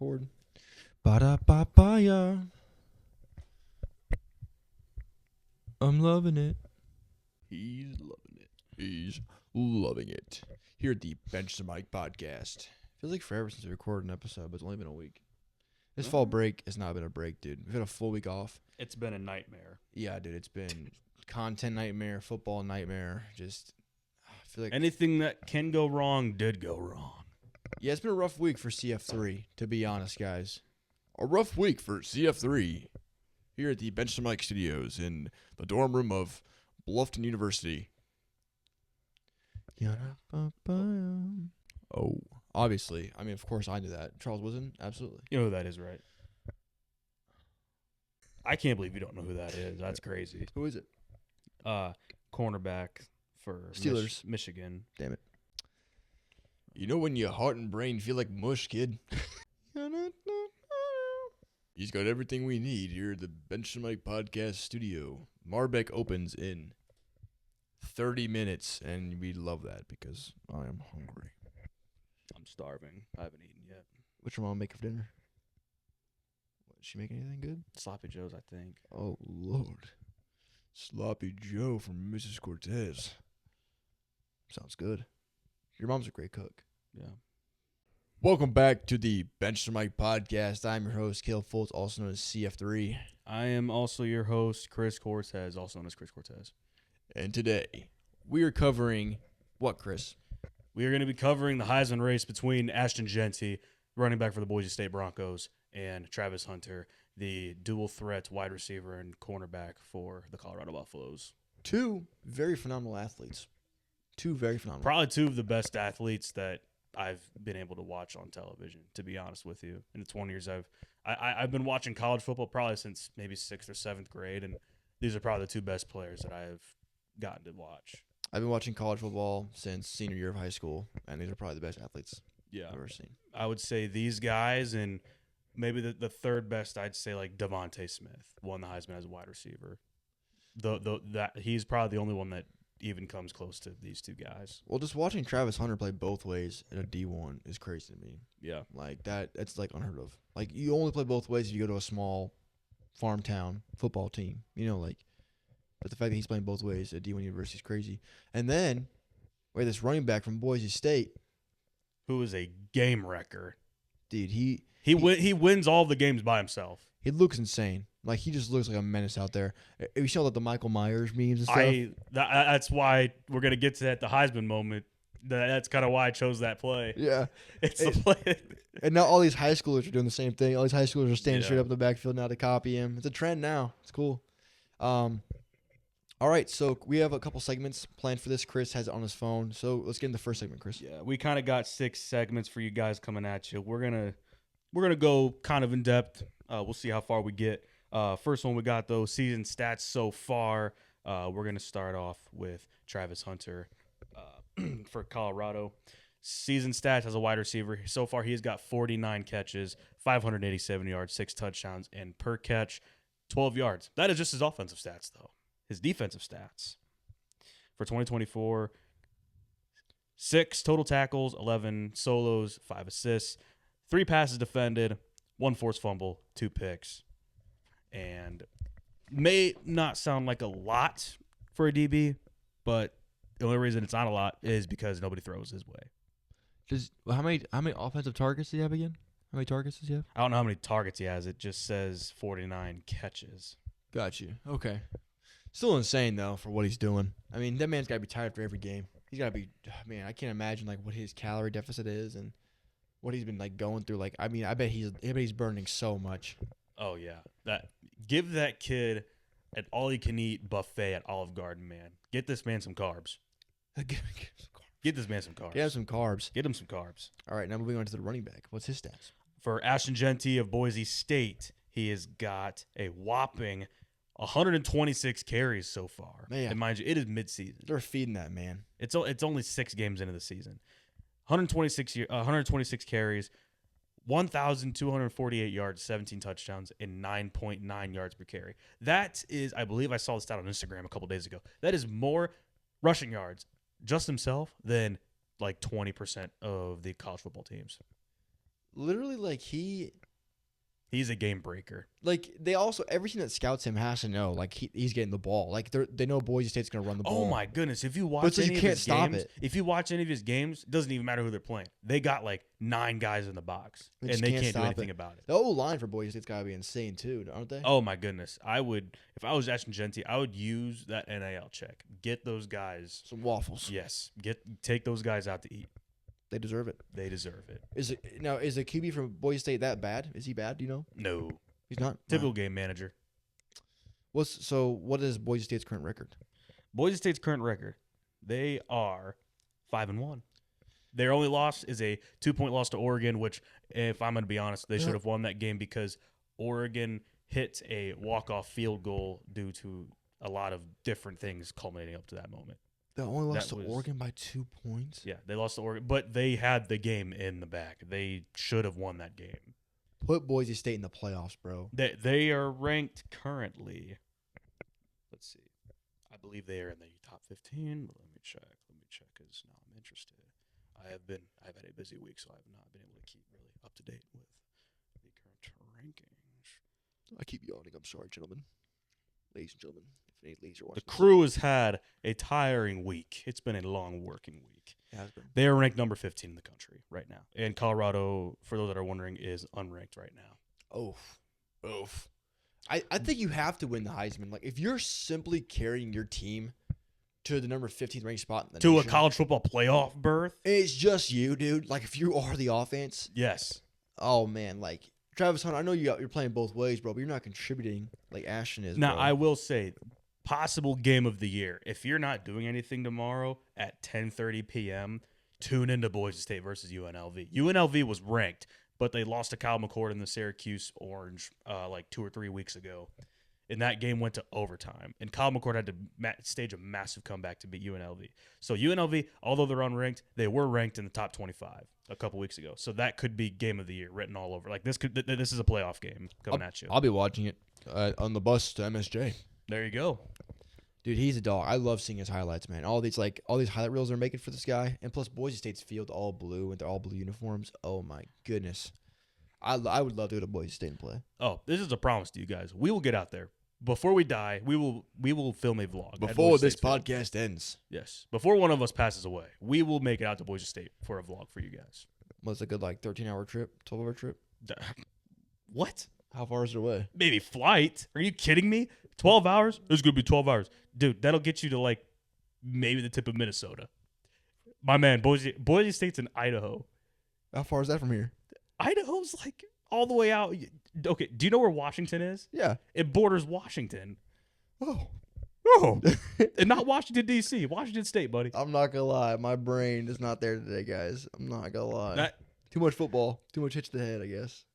Record. Ba-da-ba-ba-ya. I'm loving it. He's loving it. He's loving it. Here at the Bench to Mike Podcast. Feels like forever since we recorded an episode, but it's only been a week. This fall break has not been a break, dude. We've had a full week off. It's been a nightmare. Yeah, dude. It's been content nightmare, football nightmare. Just, I feel like Anything that can go wrong did go wrong. Yeah, it's been a rough week for CF3, to be honest, guys. A rough week for CF3. Here at the Bench to Mike Studios in the dorm room of Bluffton University. Oh, obviously. I mean, of course I knew that. Charles Wizen? Absolutely. You know who that is, right? I can't believe you don't know who that is. That's crazy. Who is it? Cornerback for Steelers. Michigan. Damn it. You know when your heart and brain feel like mush, kid? He's got everything we need here at the Bench to Mike Podcast studio. Marbeck opens in 30 minutes, and we love that because I am hungry. I'm starving. I haven't eaten yet. What's your mom make for dinner? Did she make anything good? Sloppy Joe's, I think. Oh, Lord. Sloppy Joe from Mrs. Cortez. Sounds good. Your mom's a great cook. Yeah. Welcome back to the Bench to Mike Podcast. I'm your host, Caleb Fultz, also known as CF3. I am also your host, Chris Cortez, also known as Chris Cortez. And today, We are covering what, Chris? We are going to be covering the Heisman race between Ashton Jeanty, running back for the Boise State Broncos, and Travis Hunter, the dual threat wide receiver and cornerback for the Colorado Buffaloes. Two very phenomenal athletes. Two very phenomenal. Probably two of the best athletes that I've been able to watch on television, to be honest with you. In the 20 years I've been watching college football probably since maybe 6th or 7th grade, and these are probably the two best players that I have gotten to watch. I've been watching college football since senior year of high school, and these are probably the best athletes I've ever seen. I would say these guys, and maybe the third best, I'd say like Devontae Smith won the Heisman as a wide receiver. That he's probably the only one that even comes close to these two guys. Well, just watching Travis Hunter play both ways in a D1 is crazy to me. Yeah. Like, that's like unheard of. Like, you only play both ways if you go to a small farm town football team. You know, like, but the fact that he's playing both ways at D1 University is crazy. And then, we have this running back from Boise State. Who is a game wrecker. Dude, He wins all the games by himself. he looks insane. Like, he just looks like a menace out there. You saw like the Michael Myers memes and stuff. That's why we're going to get to that, the Heisman moment. That's kind of why I chose that play. Yeah. It's the play. And now all these high schoolers are doing the same thing. All these high schoolers are standing straight up in the backfield now to copy him. It's a trend now. It's cool. All right, so we have a couple segments planned for this. Chris has it on his phone. So let's get in the first segment, Chris. Yeah, we kind of got 6 segments for you guys coming at you. We're gonna go kind of in depth. We'll see how far we get. First one we got though, season stats so far. We're gonna start off with Travis Hunter for Colorado. Season stats as a wide receiver so far, he has got 49 catches, 587 yards, 6 touchdowns, and per catch 12 yards. That is just his offensive stats though. His defensive stats for 2024: 6 total tackles, 11 solos, 5 assists, 3 passes defended, 1 forced fumble, 2 picks. And may not sound like a lot for a DB, but the only reason it's not a lot is because nobody throws his way. How many offensive targets do you have again? How many targets does he have? I don't know how many targets he has. It just says 49 catches. Got you. Okay. Still insane though for what he's doing. I mean, that man's got to be tired for every game. He's got to be. Man, I can't imagine like what his calorie deficit is and what he's been like going through. Like, I mean, I bet he's burning so much. Oh yeah, give that kid an all-you-can-eat buffet at Olive Garden, man. Get this man some carbs. Get this man some carbs. Get him some carbs. Get him some carbs. All right, now moving on to the running back. What's his stats? For Ashton Jeanty of Boise State, he has got a whopping 126 carries so far. Man. And mind you, it is midseason. They're feeding that man. It's only 6 games into the season. 126 carries, 1,248 yards, 17 touchdowns, and 9.9 yards per carry. That is, I believe I saw this out on Instagram a couple days ago. That is more rushing yards just himself than like 20% of the college football teams. literally like He's a game breaker. like they also every team that scouts him has to know like he's getting the ball. Like they know Boise State's gonna run the ball. Oh my goodness! If you But watch it's like any you of can't his stop games, it. if you watch any of his games, it doesn't even matter who they're playing. They got like 9 guys in the box, They and just they can't can't do stop anything it. about it. The whole line for Boise State's gotta be insane too, aren't they? Oh my goodness! I would, if I was Ashton Jeanty, I would use that NIL check. Get those guys. Some waffles. Yes, take those guys out to eat. They deserve it. They deserve it. Is the QB from Boise State that bad? Is he bad? Do you know? No, He's not. typical Wow. game manager. What is Boise State's current record? Boise State's current record, they are 5-1. Their only loss is a 2-point loss to Oregon, which, if I'm going to be honest, they should have won that game because Oregon hit a walk-off field goal due to a lot of different things culminating up to that moment. They only lost That to was- Oregon by 2 points. Yeah, they lost to Oregon, but they had the game in the bag. They should have won that game. Put Boise State in the playoffs, bro. They are ranked currently. Let's see. I believe they are in the top 15. Let me check because now I'm interested. I've had a busy week, so I have not been able to keep really up to date with the current rankings. I keep yawning. I'm sorry, gentlemen. Ladies and gentlemen, if any ladies are The watching, crew has had a tiring week. It's been a long working week. it has been. They are ranked number 15 in the country right now. And Colorado, for those that are wondering, is unranked right now. Oof. I think you have to win the Heisman. Like if you're simply carrying your team to the number 15th ranked spot in the To a nation, college football playoff berth? it's just you, dude. Like if you are the offense, Yes. oh man, like Travis Hunter. I know you're playing both ways, bro, but you're not contributing like Ashton is. Now, bro. I will say, possible game of the year. If you're not doing anything tomorrow at 10:30 p.m., tune into Boise State versus UNLV. UNLV was ranked, but they lost to Kyle McCord in the Syracuse Orange like 2 or 3 weeks ago. And that game went to overtime. And Kyle McCord had to stage a massive comeback to beat UNLV. So UNLV, although they're unranked, they were ranked in the top 25 a couple weeks ago. So that could be game of the year written all over. Like this is a playoff game coming at you. I'll be watching it on the bus to MSJ. There you go. Dude, he's a dog. I love seeing his highlights, man. All these highlight reels they're making for this guy, and plus Boise State's field all blue and they're all blue uniforms. Oh my goodness, I would love to go to Boise State and play. Oh, this is a promise to you guys. We will get out there. Before we die, we will film a vlog. at Before Boise this State Field. podcast ends, Yes. Before one of us passes away, we will make it out to Boise State for a vlog for you guys. what's a good like 13-hour trip, 12-hour trip? What? How far is it away? Maybe flight? Are you kidding me? 12 hours? It's going to be 12 hours. Dude, that'll get you to like maybe the tip of Minnesota. My man, Boise State's in Idaho. How far is that from here? Idaho's like all the way out. Okay, do you know where Washington is? Yeah. It borders Washington. Oh, Oh. And not Washington, D.C. Washington State, buddy. I'm not gonna lie, my brain is not there today, guys. I'm not gonna lie. Too much football, too much hit to the head, I guess.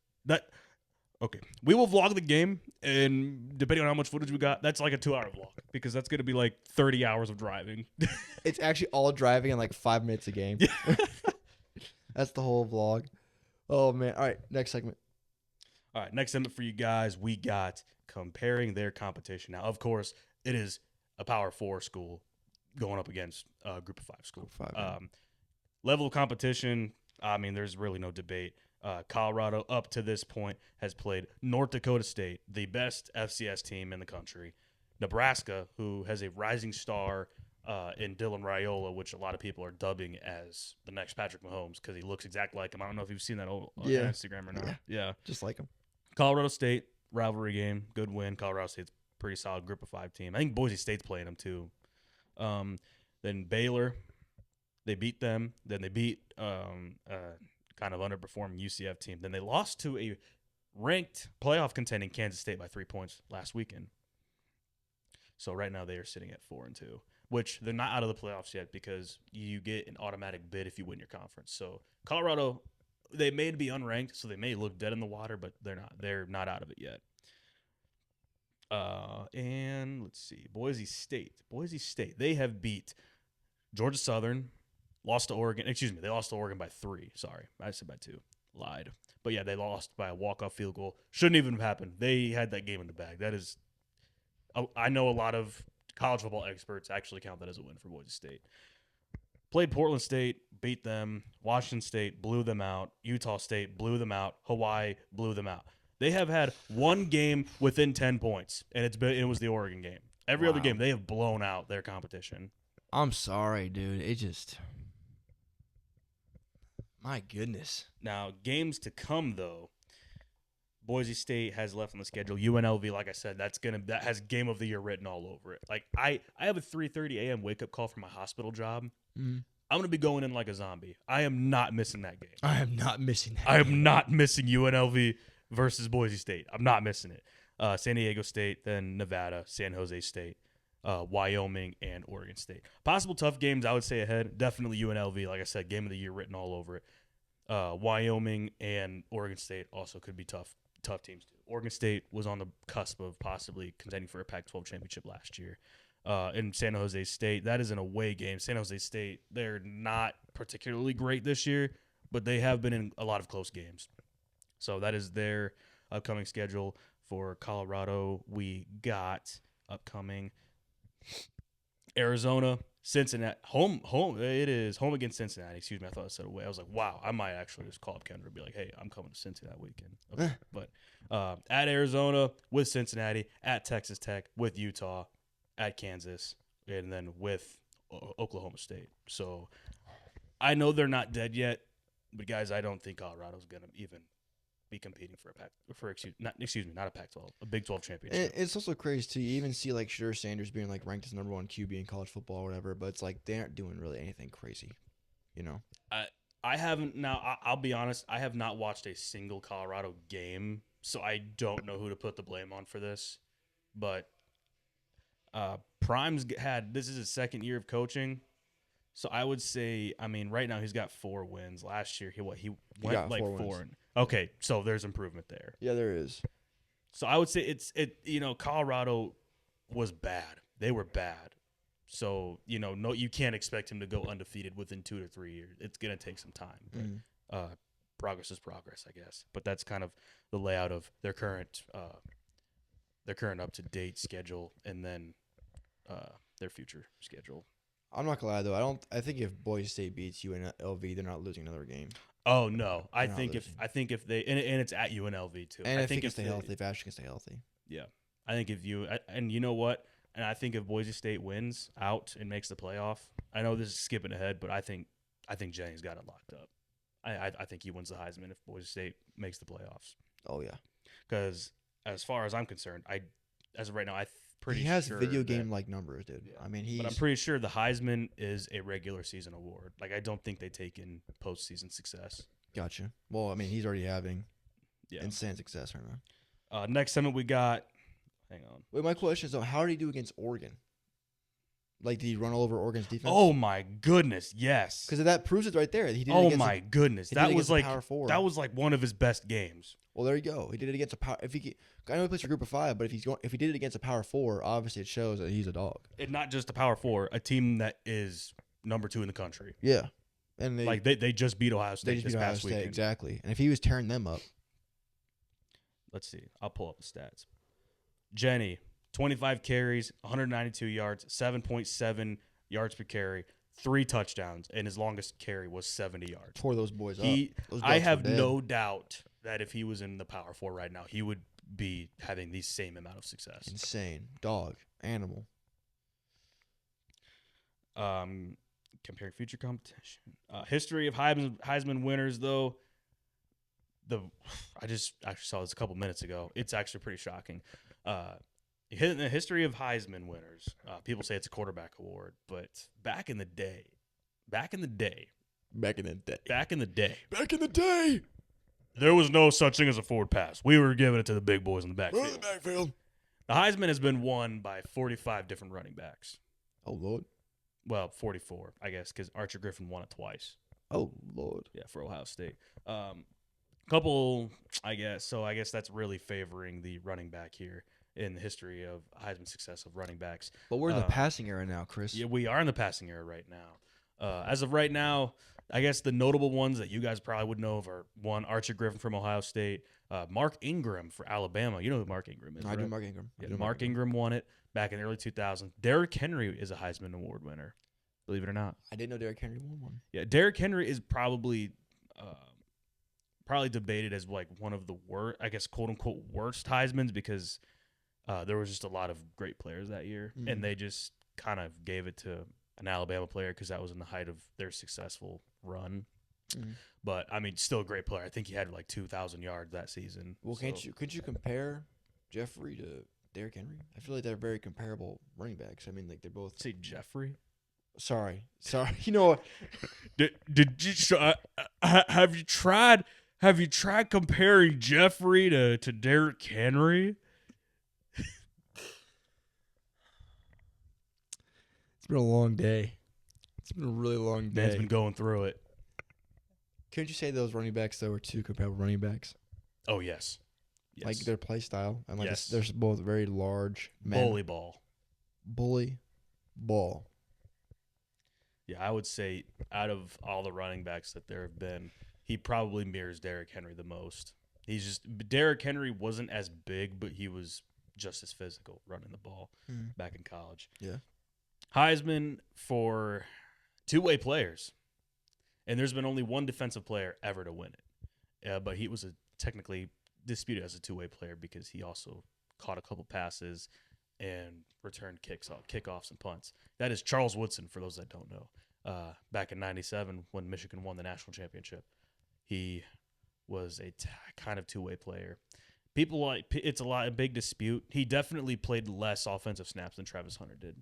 Okay. We will vlog the game, and depending on how much footage we got, that's like a 2-hour vlog because that's going to be like 30 hours of driving. It's actually all driving in like 5 minutes a game. That's the whole vlog. Oh man! All right, next segment. All right, next segment for you guys, we got comparing their competition. Now, of course, it is a Power 4 school going up against a Group of 5 school. Group of 5, yeah. Level of competition, I mean, there's really no debate. Colorado, up to this point, has played North Dakota State, the best FCS team in the country. Nebraska, who has a rising star in Dylan Raiola, which a lot of people are dubbing as the next Patrick Mahomes because he looks exactly like him. I don't know if you've seen that on Instagram or not. Yeah. Just like him. Colorado State, rivalry game, good win. Colorado State's pretty solid Group of 5 team. I think Boise State's playing them too. Then Baylor, they beat them. Then they beat kind of underperforming UCF team. Then they lost to a ranked playoff contending Kansas State by 3 points last weekend. So right now they are sitting at 4-2, which they're not out of the playoffs yet because you get an automatic bid if you win your conference. So Colorado, they may be unranked, so they may look dead in the water, but they're not. They're not out of it yet. And let's see, Boise State. They have beat Georgia Southern, lost to Oregon. Excuse me, they lost to Oregon by 3. Sorry, I said by 2. Lied. But yeah, they lost by a walk-off field goal. Shouldn't even have happened. They had that game in the bag. That is, I know a lot of college football experts actually count that as a win for Boise State. Played Portland State, beat them. Washington State blew them out. Utah State blew them out. Hawaii blew them out. They have had one game within 10 points, and it was the Oregon game. Every other game, they have blown out their competition. I'm sorry, dude. It just, my goodness. Now, games to come though. Boise State has left on the schedule. UNLV, like I said, that has game of the year written all over it. Like I have a 3:30 a.m. wake up call for my hospital job. Mm. I'm gonna be going in like a zombie. I am not missing that game. I am not missing that. I am not missing UNLV versus Boise State. I'm not missing it. San Diego State, then Nevada, San Jose State, Wyoming, and Oregon State. Possible tough games, I would say ahead. Definitely UNLV. Like I said, game of the year written all over it. Wyoming and Oregon State also could be tough teams too. Oregon State was on the cusp of possibly contending for a Pac-12 championship last year. In San Jose State, that is an away game. San Jose State, they're not particularly great this year, but they have been in a lot of close games. So that is their upcoming schedule. For Colorado, we got upcoming Arizona, Cincinnati, home. It is home against Cincinnati. Excuse me, I thought I said away. I was like, wow, I might actually just call up Kendra and be like, hey, I'm coming to Cincinnati that weekend. Okay. But at Arizona with Cincinnati, at Texas Tech with Utah, at Kansas, and then with Oklahoma State. So I know they're not dead yet, but guys, I don't think Colorado's gonna even be competing for not a Pac-12, a Big 12 championship. And it's also crazy too. You even see like Shedeur Sanders being like ranked as #1 QB in college football or whatever, but it's like they aren't doing really anything crazy, you know. I haven't. Now I'll be honest. I have not watched a single Colorado game, so I don't know who to put the blame on for this. But Prime's this is his second year of coaching. So I would say, I mean, right now he's got 4 wins. Last year he went like 4. Okay, so there's improvement there. Yeah, there is. So I would say Colorado was bad. They were bad. So, no, you can't expect him to go undefeated within 2 to 3 years. It's going to take some time. But progress is progress, I guess. But that's kind of the layout of their current up-to-date schedule and then their future schedule. I'm not gonna lie though. I think if Boise State beats UNLV, they're not losing another game. Oh no, I think if they and it's at UNLV too. And I think if they stay healthy, if Ashton can stay healthy. Yeah, I think if you know what, and I think if Boise State wins out and makes the playoff, I know this is skipping ahead, but I think Jeanty's got it locked up. I think he wins the Heisman if Boise State makes the playoffs. Oh yeah, because as far as I'm concerned, as of right now, he has video game like numbers, dude. Yeah. I mean, but I'm pretty sure the Heisman is a regular season award. Like, I don't think they take in postseason success. Gotcha. Well, I mean, he's already having insane success right now. Next segment we got. Hang on. Wait, my question is though, how did he do against Oregon? Like, did he run all over Oregon's defense? Oh my goodness, yes. Because that proves it right there. He did. Oh my goodness, that was like Power Four. That was like one of his best games. Well, there you go. He did it against a power. I know he plays for Group of 5, but if he did it against a Power 4, obviously it shows that he's a dog. And not just a Power 4, a team that is #2 in the country. Yeah, and they just beat Ohio State this past weekend. Exactly. And if he was tearing them up, let's see. I'll pull up the stats. Jeanty, 25 carries, 192 yards, 7.7 yards per carry, 3 touchdowns, and his longest carry was 70 yards. Tore those boys up. I have no doubt that if he was in the Power 4 right now, he would be having the same amount of success. Insane. Dog. Animal. Comparing future competition. History of Heisman winners, though. I just actually saw this a couple minutes ago. It's actually pretty shocking. In the history of Heisman winners, people say it's a quarterback award, but back in the day, there was no such thing as a forward pass. We were giving it to the big boys in the backfield. The Heisman has been won by 45 different running backs. Oh, Lord. Well, 44, I guess, because Archer Griffin won it twice. Oh, Lord. Yeah, for Ohio State. Couple, I guess. So I guess that's really favoring the running back here in the history of Heisman success of running backs. But we're in the passing era now, Chris. Yeah, we are in the passing era right now. As of right now, I guess the notable ones that you guys probably would know of are one, Archer Griffin from Ohio State, Mark Ingram for Alabama. You know who Mark Ingram is, I right? do Mark Ingram. Yeah, Mark Ingram won it back in the early 2000s. Derrick Henry is a Heisman Award winner. believe it or not. I didn't know Derrick Henry won one. Yeah, Derrick Henry is probably debated as like one of the worst, I guess, quote unquote, worst Heismans because there was just a lot of great players that year, and they just kind of gave it to an Alabama player because that was in the height of their successful run. But I mean, still a great player. I think he had like 2,000 yards that season. Well, could you compare Jeffrey to Derrick Henry? I feel like they're very comparable running backs. I mean, like they're both. Say Jeffrey. Sorry. You know what? Did you have you tried comparing Jeffrey to Derrick Henry? It's been a long day. It's been a really long day. Man's been going through it. Couldn't you say those running backs though were two comparable running backs? Oh yes. Like their play style and like Yes. they're both very large men. Bully ball. Yeah, I would say out of all the running backs that there have been, he probably mirrors Derrick Henry the most. Derrick Henry wasn't as big, but he was just as physical running the ball back in college. Yeah. Heisman for two-way players. And there's been only one defensive player ever to win it. But he was technically disputed as a two-way player because he also caught a couple passes and returned kickoffs and punts. That is Charles Woodson, for those that don't know. Back in 97 when Michigan won the national championship. He was a kind of two-way player. People it's a big dispute. He definitely played less offensive snaps than Travis Hunter did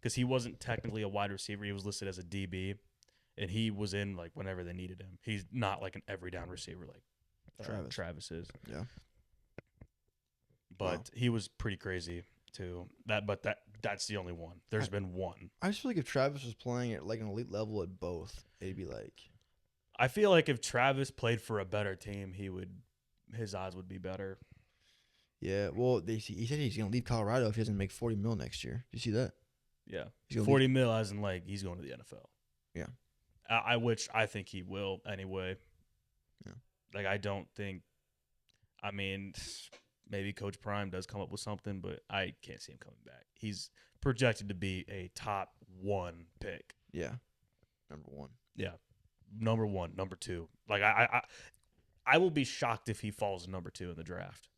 because he wasn't technically a wide receiver. He was listed as a DB, and he was in like whenever they needed him. He's not like an every down receiver like Travis is. Yeah. But he was pretty crazy too. That's the only one. There's been one. I just feel like if Travis was playing at like an elite level at both, it'd be like. I feel like if Travis played for a better team, his odds would be better. Yeah, well, he said he's gonna leave Colorado if he doesn't make $40 million next year. Do you see that? Yeah, $40 million as in like he's going to the NFL. Yeah, which I think he will anyway. Yeah, like I don't think. I mean, maybe Coach Prime does come up with something, but I can't see him coming back. He's projected to be a top 1 pick. Yeah, number 1. Yeah, number 1, number 2. Like I will be shocked if he falls number 2 in the draft.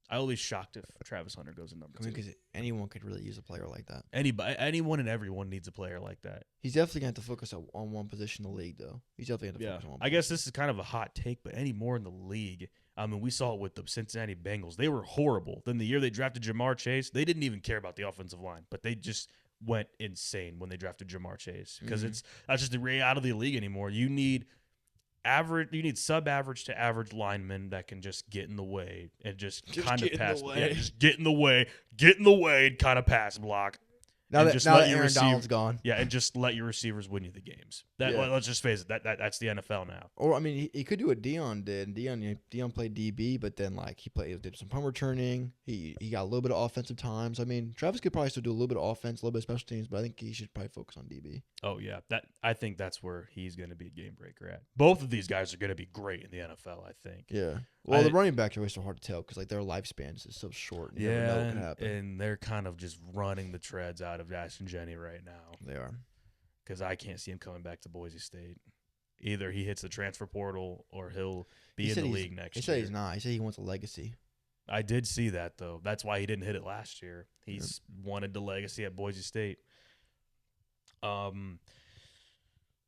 I will be shocked if Travis Hunter goes in number 2. Because anyone could really use a player like that. Anyone and everyone needs a player like that. He's definitely going to have to focus on one position in the league, though. He's definitely going to focus on one position. I guess this is kind of a hot take, but any more in the league, I mean, we saw it with the Cincinnati Bengals. They were horrible. Then the year they drafted Jamar Chase, they didn't even care about the offensive line, but they just went insane when they drafted Jamar Chase because that's just the reality of the league anymore. You need sub-average to average linemen that can just get in the way and just kind of pass. Yeah, just get in the way and kind of pass block. Now that Aaron Donald's gone. Yeah, and just let your receivers win you the games. Let's just face it. That's the NFL now. Or I mean, he could do what Deion did. And Deion played DB, but then like he did some punt returning. He got a little bit of offensive times. I mean, Travis could probably still do a little bit of offense, a little bit of special teams, but I think he should probably focus on DB. Oh yeah, I think that's where he's going to be a game breaker at. Both of these guys are going to be great in the NFL. I think. Yeah. Well, the running backs are always so hard to tell because like their lifespans is so short. You never know what can happen. And they're kind of just running the treads out of Ashton Jeanty right now. They are. Because I can't see him coming back to Boise State. Either he hits the transfer portal or he'll be in the league next year. He said he's not. He said he wants a legacy. I did see that, though. That's why he didn't hit it last year. He's wanted the legacy at Boise State. So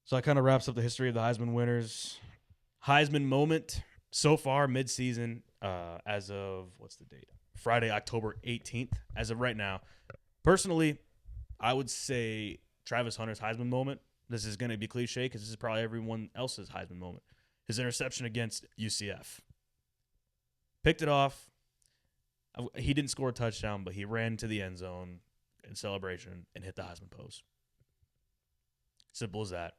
that kind of wraps up the history of the Heisman winners. Heisman moment so far midseason as of, what's the date? Friday, October 18th. As of right now, personally, I would say Travis Hunter's Heisman moment. This is going to be cliche because this is probably everyone else's Heisman moment. His interception against UCF. Picked it off. He didn't score a touchdown, but he ran to the end zone in celebration and hit the Heisman post. Simple as that.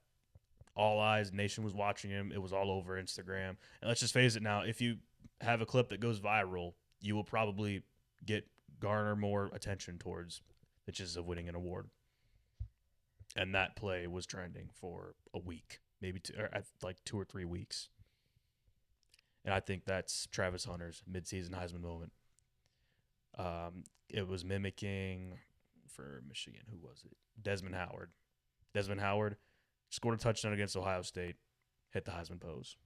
All eyes, nation was watching him. It was all over Instagram. And let's just face it now, if you have a clip that goes viral, you will probably garner more attention towards the chances of winning an award. And that play was trending for a week, maybe 2 or 3 weeks. And I think that's Travis Hunter's midseason Heisman moment. It was mimicking, for Michigan, who was it? Desmond Howard. Desmond Howard scored a touchdown against Ohio State, hit the Heisman pose.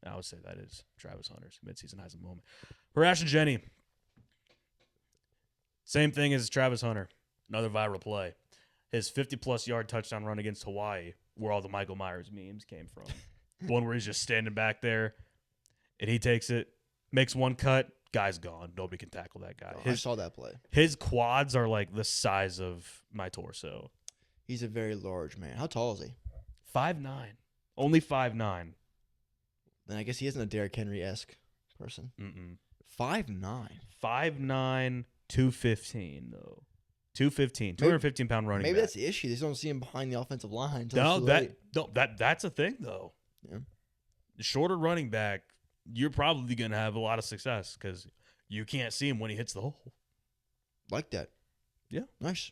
I would say that is Travis Hunter's midseason Heisman moment. For Ashton Jeanty, same thing as Travis Hunter, another viral play. His 50-plus yard touchdown run against Hawaii, where all the Michael Myers memes came from. One where he's just standing back there, and he takes it, makes one cut, guy's gone. Nobody can tackle that guy. I saw that play. His quads are like the size of my torso. He's a very large man. How tall is he? 5'9". Only 5'9". Then I guess he isn't a Derrick Henry-esque person. 5'9". 5'9", 215, though. 215, 215-pound running Maybe back. that's the issue. They just don't see him behind the offensive line. That's a thing, though. Yeah. The shorter running back, you're probably going to have a lot of success because you can't see him when he hits the hole. Like that. Yeah. Nice.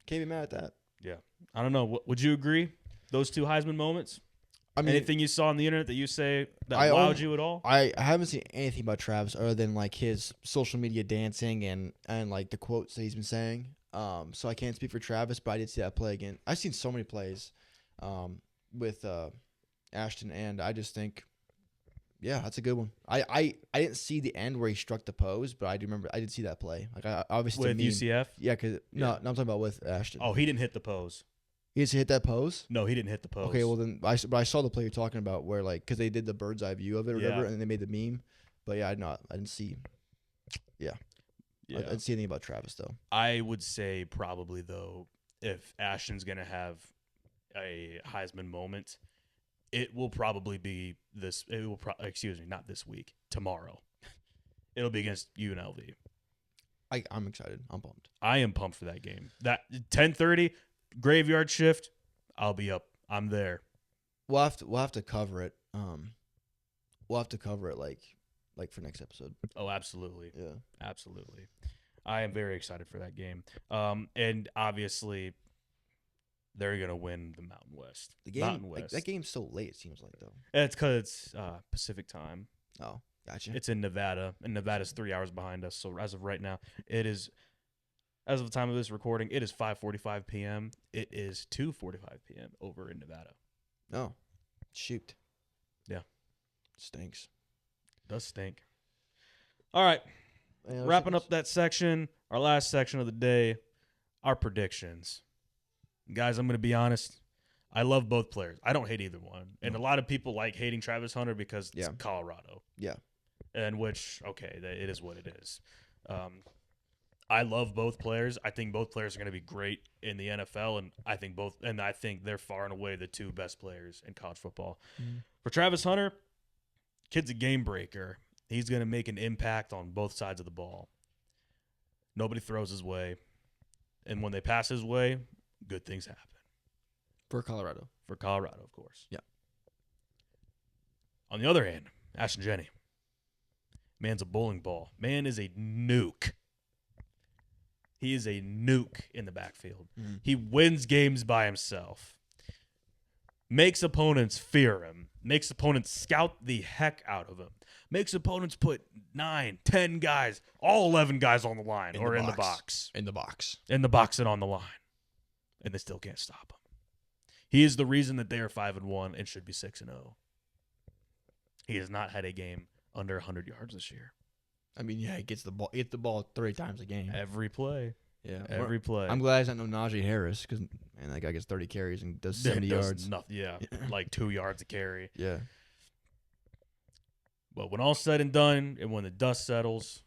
Can't be mad at that. Yeah. I don't know. Would you agree? Those two Heisman moments? I mean, anything you saw on the internet that you say that wowed you at all? I haven't seen anything about Travis other than like his social media dancing and like the quotes that he's been saying. So I can't speak for Travis, but I did see that play again. I've seen so many plays with Ashton, and I just think, yeah, that's a good one. I didn't see the end where he struck the pose, but I do remember I did see that play. Like I obviously with UCF. Yeah, because no, I'm talking about with Ashton. Oh, he didn't hit the pose. He just hit that pose. No, he didn't hit the pose. Okay, well then, but I saw the play you're talking about where like because they did the bird's eye view of it or whatever, and they made the meme. But yeah, I didn't see. Yeah, I didn't see anything about Travis though. I would say probably though, if Ashton's gonna have a Heisman moment, it will probably be this. It will not this week. Tomorrow, it'll be against UNLV. I'm excited. I'm pumped. I am pumped for that game. That 10:30 graveyard shift. I'll be up. I'm there. We'll have to cover it. We'll have to cover it like for next episode. Oh, absolutely. Yeah, absolutely. I am very excited for that game. And obviously, they're gonna win the Mountain West. The game, Mountain West. that game's so late. It seems like though. It's because it's Pacific time. Oh, gotcha. It's in Nevada, and Nevada's 3 hours behind us. So as of right now, it is. As of the time of this recording, it is 5:45 p.m. It is 2:45 p.m. over in Nevada. Oh, shoot. Yeah. Stinks. Does stink. All right. Wrapping up that section, our last section of the day, our predictions. Guys, I'm going to be honest. I love both players. I don't hate either one. And a lot of people like hating Travis Hunter because it's Colorado. Yeah. And which, okay, it is what it is. I love both players. I think both players are going to be great in the NFL, and I think they're far and away the two best players in college football. For Travis Hunter, kid's a game breaker. He's going to make an impact on both sides of the ball. Nobody throws his way, and when they pass his way, good things happen. For Colorado. For Colorado, of course. Yeah. On the other hand, Ashton Jeanty. Man's a bowling ball. Man is a nuke. He is a nuke in the backfield. He wins games by himself. Makes opponents fear him. Makes opponents scout the heck out of him. Makes opponents put 9, 10 guys, all 11 guys on the line in the box. In the box. In the box and on the line. And they still can't stop him. He is the reason that they are 5-1 and should be 6-0. He has not had a game under 100 yards this year. I mean, yeah, he gets the ball 30 times a game. Every play. Yeah. Every play. I'm glad he's not no Najee Harris because that guy gets 30 carries and does 70 yards. Yeah, like 2 yards a carry. Yeah. But when all's said and done and when the dust settles,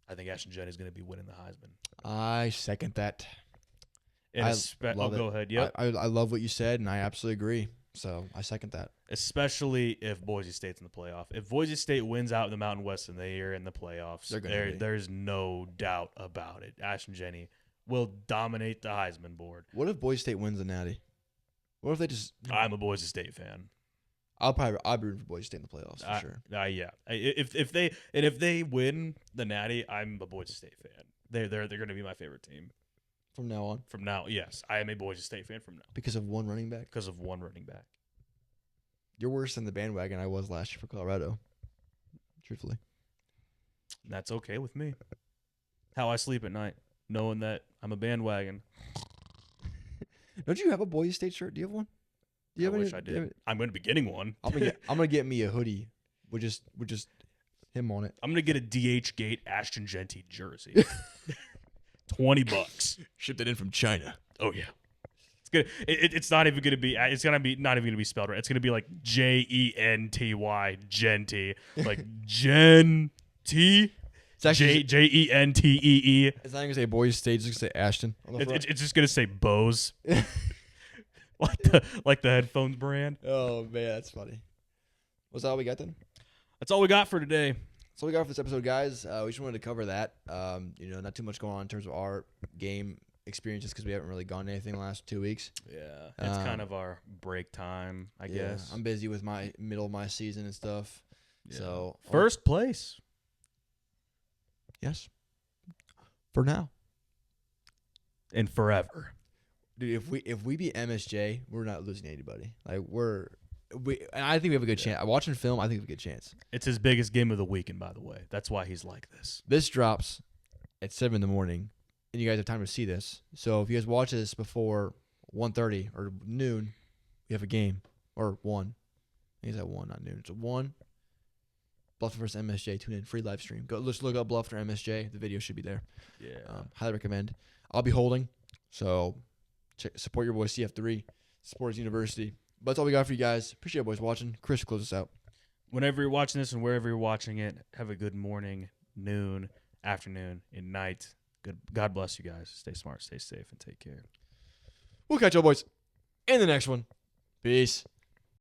I think Ashton Jeanty is going to be winning the Heisman. I second that. Go ahead. Yep. I love what you said, and I absolutely agree. So I second that. Especially if Boise State's in the playoff. If Boise State wins out in the Mountain West and they are in the playoffs, there's no doubt about it. Ashton Jeanty will dominate the Heisman board. What if Boise State wins the Natty? What if they just? I'm a Boise State fan. I'll be rooting for Boise State in the playoffs for sure. Yeah. If they win the Natty, I'm a Boise State fan. They're going to be my favorite team. From now on? From now, yes. I am a Boise State fan from now. Because of one running back? Because of one running back. You're worse than the bandwagon I was last year for Colorado. Truthfully. That's okay with me. How I sleep at night, knowing that I'm a bandwagon. Don't you have a Boise State shirt? Do you have one? Do you I have wish I did. I'm going to be getting one. I'm gonna get me a hoodie with just him on it. I'm going to get a DH Gate Ashton Jeanty jersey. $20. Shipped it in from China. Oh yeah. It's good. It's not even going to be. It's gonna be not even going to be spelled right. It's going to be like Genty, Genty, like Genty. It's actually Jentee. It's not gonna say Boise State. It's gonna say Ashton. On the front. It's just going to say Bose. like the headphones brand. Oh man, that's funny. Was that all we got then? That's all we got for today. That's all we got for this episode, guys. We just wanted to cover that. Not too much going on in terms of our game experiences because we haven't really gone to anything the last 2 weeks. Yeah, it's kind of our break time, I guess. I'm busy with my middle of my season and stuff. Yeah. So first place. Yes. For now. And forever. Dude, if we beat MSJ, we're not losing anybody. Like and I think we have a good chance. Watching film, I think we have a good chance. It's his biggest game of the weekend, by the way. That's why he's like this. This drops at 7 in the morning, and you guys have time to see this. So if you guys watch this before 1:30 or noon, we have a game. Or 1. I think it's at 1, not noon. It's at 1. Bluffton versus MSJ. Tune in. Free live stream. Go. Let's look up Bluffton or MSJ. The video should be there. Yeah. Highly recommend. I'll be holding. So support your boy CF3. Support his university. But that's all we got for you guys. Appreciate you boys watching. Chris, close us out. Whenever you're watching this and wherever you're watching it, have a good morning, noon, afternoon, and night. Good. God bless you guys. Stay smart, stay safe, and take care. We'll catch you boys in the next one. Peace.